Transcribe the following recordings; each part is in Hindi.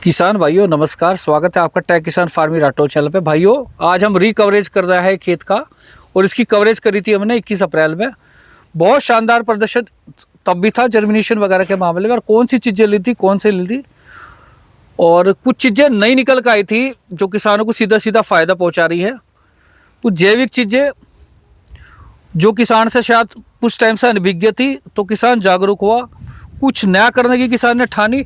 किसान भाइयों नमस्कार, स्वागत है आपका टैग किसान फार्मिंग राठौर चैनल पे। भाइयों आज हम रिकवरेज कर रहे हैं खेत का, और इसकी कवरेज करी थी हमने 21 अप्रैल में। बहुत शानदार प्रदर्शन तब भी था जर्मिनेशन वगैरह के मामले में। और कौन सी चीज़ें ली थी, कौन सी ली थी, और कुछ चीज़ें नई निकल कर आई थी जो किसानों को सीधा सीधा फ़ायदा पहुँचा रही है। कुछ जैविक चीज़ें जो किसान से शायद कुछ टाइम से अनभिज्ञ थी, तो किसान जागरूक हुआ, कुछ नया करने की किसान ने ठानी,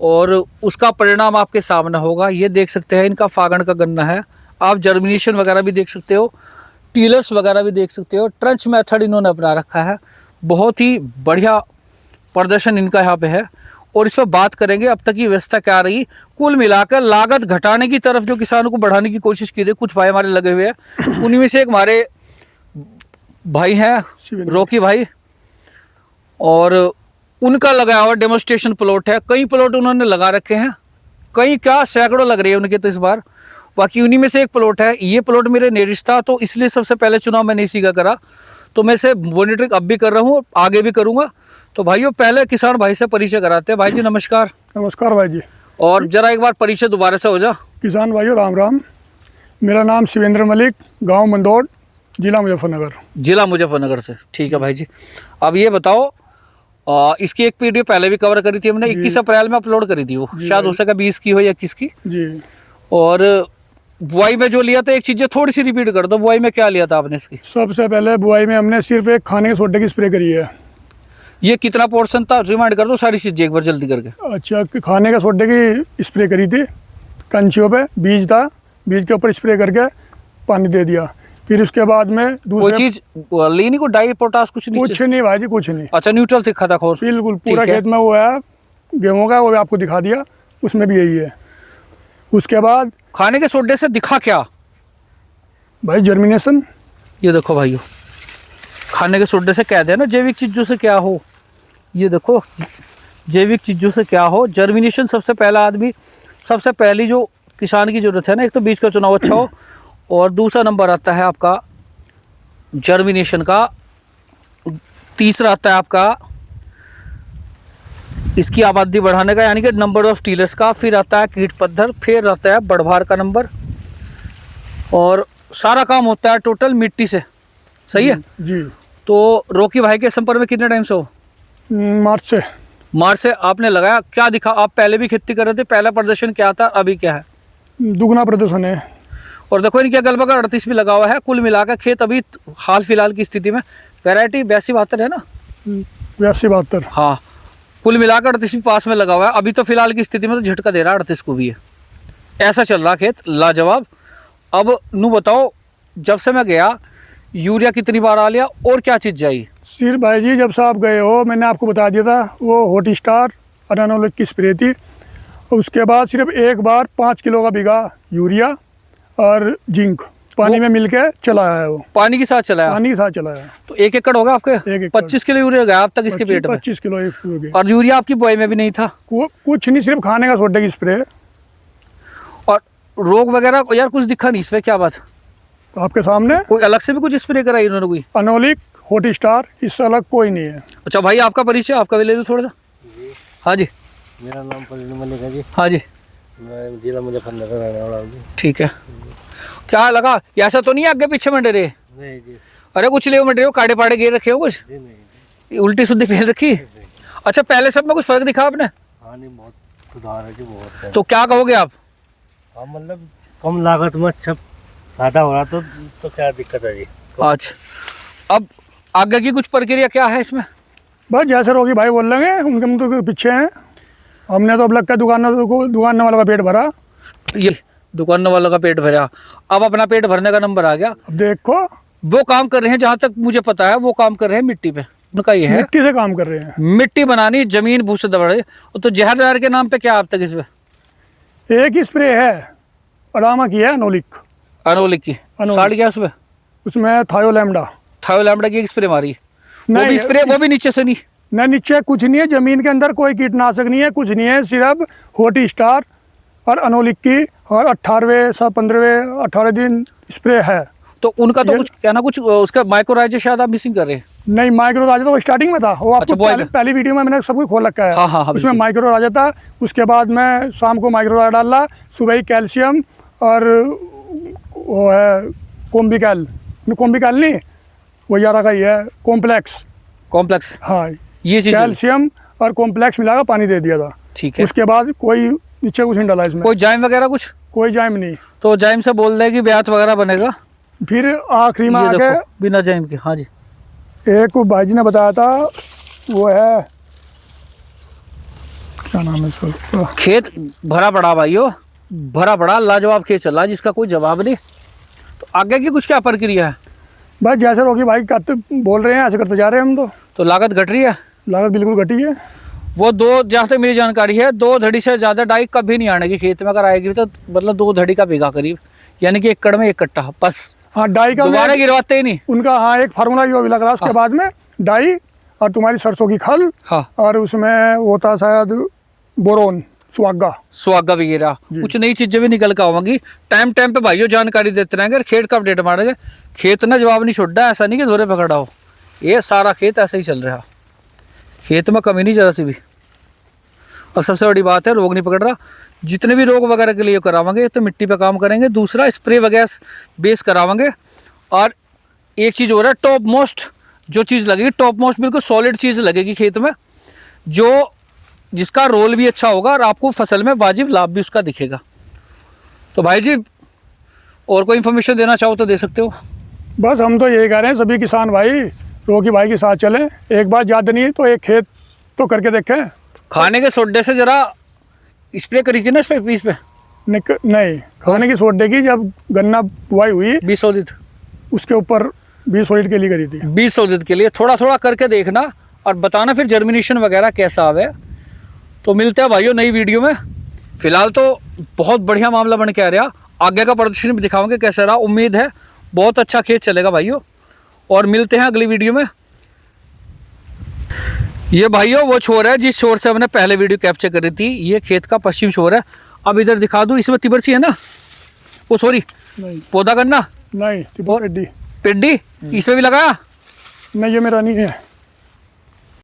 और उसका परिणाम आपके सामने होगा। ये देख सकते हैं, इनका फागण का गन्ना है। आप जर्मिनेशन वगैरह भी देख सकते हो, टीलर्स वगैरह भी देख सकते हो, ट्रंच मेथड इन्होंने अपना रखा है। बहुत ही बढ़िया प्रदर्शन इनका यहाँ पे है, और इस पर बात करेंगे अब तक की व्यवस्था क्या रही। कुल मिलाकर लागत घटाने की तरफ जो किसानों को बढ़ाने की कोशिश की रही, कुछ भाई हमारे लगे हुए हैं। उन्हीं में से एक हमारे भाई हैं रोकी भाई, और उनका लगाया हुआ डेमोन्स्ट्रेशन प्लॉट है। कई प्लॉट उन्होंने लगा रखे हैं, कई क्या सैकड़ों लग रही है उनके तो इस बार। बाकी उन्हीं में से एक प्लॉट है। ये प्लॉट मेरे नेरिस्ट था, तो इसलिए सबसे पहले चुनाव मैंने इसी का करा। तो मैं इसे मॉनिटरिंग अब भी कर रहा हूँ, आगे भी करूँगा। तो भाइयों पहले किसान भाई से परिचय कराते हैं। भाई जी नमस्कार। नमस्कार भाई जी। और जरा एक बार परिचय दोबारा से हो जा। किसान भाइयों राम राम। मेरा नाम शिवेंद्र मलिक, गांव मंदोड़, जिला मुजफ्फरनगर। जिला मुजफ्फरनगर से, ठीक है भाई जी। अब ये बताओ, इसकी एक वीडियो पहले भी कवर करी थी हमने, 21 अप्रैल में अपलोड करी थी वो, शायद हो सका 20 की हो या 21 की जी। और बुआई में जो लिया था, एक चीज़ें थोड़ी सी रिपीट कर दो। बुआई में क्या लिया था आपने इसकी? सबसे पहले बुआई में हमने सिर्फ एक खाने के सोडे की स्प्रे करी है। ये कितना पोर्शन था, रिमाइंड कर दो सारी चीज़ें एक बार जल्दी करके। अच्छा, खाने के सोडे की स्प्रे करी थी, कंचियों पे बीज था, बीज के ऊपर स्प्रे करके पानी दे दिया। फिर उसके बाद में कोई चीज ली नहीं, को डाई पोटास कुछ नहीं भाई जी, कुछ नहीं। अच्छा, न्यूट्रल दिखा था खोर? बिल्कुल पूरा खेत में वो है गेहूँ का, वो आपको दिखा दिया, उसमें भी यही है। उसके बाद खाने के सोडे से दिखा क्या भाई? जर्मिनेशन। ये देखो भाइयों, खाने के सोडे से कह दे ना जैविक चीज़ों से क्या हो। ये देखो जैविक चीज़ों से क्या हो, जर्मिनेशन सबसे पहला आदमी, सबसे पहली जो किसान की जरूरत है ना, एक तो बीज का चुनाव अच्छा हो, और दूसरा नंबर आता है आपका जर्मिनेशन का, तीसरा आता है आपका इसकी आबादी बढ़ाने का, यानी कि नंबर ऑफ टीलर्स का, फिर आता है कीट पद्धर, फिर आता है बढ़भार का नंबर, और सारा काम होता है टोटल मिट्टी से। सही है जी। तो रोकी भाई के संपर्क में कितने टाइम से हो? मार्च से आपने लगाया। क्या दिखा? आप पहले भी खेती कर रहे थे, पहला प्रदर्शन क्या था, अभी क्या है? दुगना प्रदर्शन है। और देखो इनके अगल बगल 38 भी लगा हुआ है। कुल मिलाकर खेत अभी हाल फिलहाल की स्थिति में वैरायटी 82-72 है ना? 82-72, हाँ। कुल मिलाकर 38 भी पास में लगा हुआ है अभी तो फिलहाल की स्थिति में। तो झटका दे रहा है 38 को भी है, ऐसा चल रहा खेत लाजवाब। अब नू बताओ, जब से मैं गया यूरिया कितनी बार आ लिया, और क्या चीज़ चाहिए? सिर्फ भाई जी जब से आप गए हो, मैंने आपको बता दिया था, वो हॉट स्टार अनानोलिक की स्प्रे थी। उसके बाद सिर्फ एक बार 5 किलो का बीघा यूरिया और जिंक पानी में मिलके चलाया है। वो पानी के साथ चलाया। तो 1 एकड़ होगा आपके? 25 किलो यूरिया गया अब तक इसके पेट में? 25 किलो हो गया। और यूरिया आपकी बुआई में भी नहीं था? कुछ नहीं, सिर्फ खाने का सोडे की स्प्रे। और रोग वगैरह यार कुछ दिखा नहीं इसमें, क्या बात? आपके सामने कोई अलग से भी कुछ स्प्रे कराई उन्होंने? कोई अनोलिक, हॉट स्टार, इससे अलग कोई नहीं है। अच्छा भाई, आपका परिचय आपका भी ले लो थोड़ा सा। हाँ जी। मेरा नाम प्रवीण मलिक है जी। हाँ जी। मैं जिला मुजफ्फरनगर रहने वाला हूँ जी। ठीक है। क्या लगा, ऐसा तो नहीं आगे पीछे मंडे रहे? नहीं जी। अरे कुछ ले मंडे हो, काड़े पाड़े गिर रखे हो कुछ? जी नहीं। उल्टी सुल्टी पहन रखी? अच्छा, पहले सब में कुछ फर्क दिखा आपने? हाँ नहीं, बहुत सुधार है जी, बहुत है। तो क्या कहोगे आप? हाँ मतलब कम लागत में अच्छा फायदा हो रहा, तो क्या दिक्कत है जी? अच्छा, अब आगे की कुछ प्रक्रिया क्या है इसमें? बस जैसे रोगी भाई बोल लेंगे, उनके मुँह तो पीछे हैं। हमने तो अब लग का दुकान वाला का पेट भरा। ये दुकान वालों का पेट भरा, अब अपना पेट भरने का नंबर आ गया। अब देखो वो काम कर रहे हैं, जहाँ तक मुझे पता है वो काम कर रहे हैं मिट्टी पे। उनका ये है मिट्टी से काम कर रहे हैं, मिट्टी बनानी, जमीन भूसे दबड़े। तो जहर जहर के नाम पे क्या अब तक इसमें? एक ही स्प्रे है, अडामा की है, अनोलिक की। साड़ क्या उसमें? उसमें थायोलैम्डा की एक स्प्रे मारी। नहीं, वो भी स्प्रे, वो भी नीचे से नहीं? नहीं, नीचे कुछ नहीं है, जमीन के अंदर कोई कीटनाशक नहीं है, कुछ नहीं है, सिर्फ हॉट स्टार और अनोलिक की, और 18वें दिन स्प्रे है। तो उनका तो कुछ कहना, कुछ उसका माइक्रोराइजा शायद आप मिसिंग कर रहे हैं। नहीं, माइक्रो राजा तो वो स्टार्टिंग में था, वो आपको अच्छा, बॉय में। पहली वीडियो में मैंने सब कुछ खोल रखा है। हाँ, हाँ, हाँ, उसमें बिल्कुल। माइक्रो राजा था। उसके बाद मैं शाम को माइक्रो राजा डाला, सुबह ही कैल्शियम और वो है कोम्बिकैल नहीं, वो 11 का ही है, कॉम्प्लेक्स। कॉम्प्लेक्स, हाँ, ये चीज कैल्शियम और कॉम्प्लेक्स मिला कर पानी दे दिया था। ठीक है। उसके बाद कोई नीचे कुछ नहीं डाला इसमें, कोई जाइम वगैरह कुछ? कोई जाइम नहीं। तो जाइम से बोल रहे कि ब्यात वगैरह बनेगा। फिर आखिरी में ये आके देखो, बिना जाइम के। हाँ जी, एक भाई जी ने बताया था, वो है क्या नाम है इसका, खेत भरा पड़ा भाइयों, भरा पड़ा लाजवाब खेत चल रहा है जिसका कोई जवाब नहीं। तो आगे की कुछ क्या प्रक्रिया है? बस जैसे रोकी भाई कहते बोल रहे हैं ऐसे करते जा रहे हैं हम। तो लागत घट रही है? लागत बिल्कुल घटी है। वो दो, जहाँ तक मेरी जानकारी है, 2 धड़ी से ज़्यादा डाई कभी नहीं आने की खेत में। अगर आएगी तो मतलब 2 धड़ी का बीघा करीब, यानी कि 1 एकड़ में 1 कट्टा बस। हाँ, डाई का दोबारा गिरवाते ही नहीं उनका, हाँ, एक फार्मूला जो भी लग रहा है। उसके बाद में डाई और तुम्हारी सरसों की खल, हाँ, और उसमें वो था शायद बोरोन, सुहागा भी गिरा, कुछ नई चीजें भी निकल कर आवांगी। टाइम टाइम पे भाइयों जानकारी देते रहेंगे। खेत का अपडेट मारेंगे। खेत ने जवाब नहीं छोड़ा, ऐसा नहीं कि धोरे पकड़ा हो। ये सारा खेत ऐसे ही चल रहा, खेत में कमी नहीं जरा सी भी। और सबसे बड़ी बात है, रोग नहीं पकड़ रहा। जितने भी रोग वगैरह के लिए करावांगे तो मिट्टी पे काम करेंगे, दूसरा स्प्रे वगैरह बेस करावांगे। और एक चीज़ हो रहा है, टॉप मोस्ट जो चीज़ लगेगी, टॉप मोस्ट बिल्कुल सॉलिड चीज़ लगेगी खेत में, जो जिसका रोल भी अच्छा होगा और आपको फसल में वाजिब लाभ भी उसका दिखेगा। तो भाई जी, और कोई इन्फॉर्मेशन देना चाहो तो दे सकते हो। बस हम तो यही कह रहे हैं सभी किसान भाई, रोकी भाई के साथ चलें। एक बार ज़्यादा नहीं तो एक खेत तो करके देखें। खाने के सोडे से जरा स्प्रे करी थी ना इस पे? नहीं, खाने की सोडे की जब गन्ना बुआई हुई 20 उसके ऊपर 20 के लिए करी थी। 20 के लिए थोड़ा थोड़ा करके देखना और बताना फिर जर्मिनेशन वगैरह कैसा आवे। तो मिलते हैं भाइयों नई वीडियो में। फिलहाल तो बहुत बढ़िया मामला बन के आ रहा, आगे का प्रदर्शन भी दिखाओगे कैसा रहा। उम्मीद है बहुत अच्छा खेत चलेगा भाइयों, और मिलते हैं अगली वीडियो में। ये भाइयों वो छोर है जिस छोर से हमने पहले वीडियो कैप्चर करी थी। ये खेत का पश्चिम छोर है। अब इधर दिखा दूं, इसमें तिबरसी है ना, वो सॉरी नहीं, पौधा करना नहीं, और पेड्डी पेड्डी इसमें भी लगाया। नहीं, ये मेरा नहीं है।